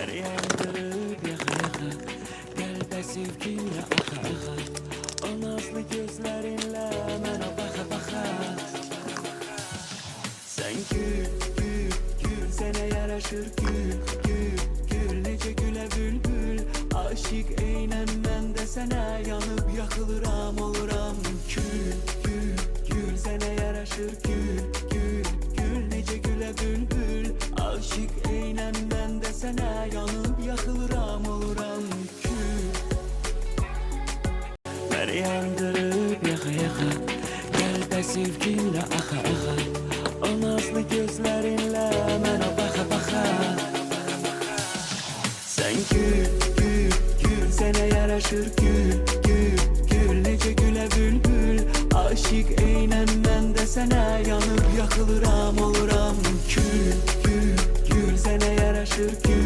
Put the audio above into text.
Məni yandırıb yaxa yaxa, qəlbə sevginlə axa axa. O nazlı gözlərinlə mənə baxa baxa. Sən gül, gül, gül, sənə yaraşır gül, gül, gül. Necə gülə bülbül, aşiq eynən mən də sənə yanıb yaxılıram, oluram kül, gül, gül. Sənə yaraşır gül, gül, gül. Necə gülə bülbül, aşiq eynən mən də sənə yanıb yaxılıram, oluram kül. Məni yandırıb yaxa yaxa, qəlbə sevginlə axa axa. O nazlı gözlərinlə mənə baxa baxa. Sən gül, gül, gül, sənə yaraşır gül, gül, gül. Necə gülə bülbül, aşiq eynən mən də sənə yanıb yaxılıram, oluram kül, gül, gül. Sənə yaraşır gül.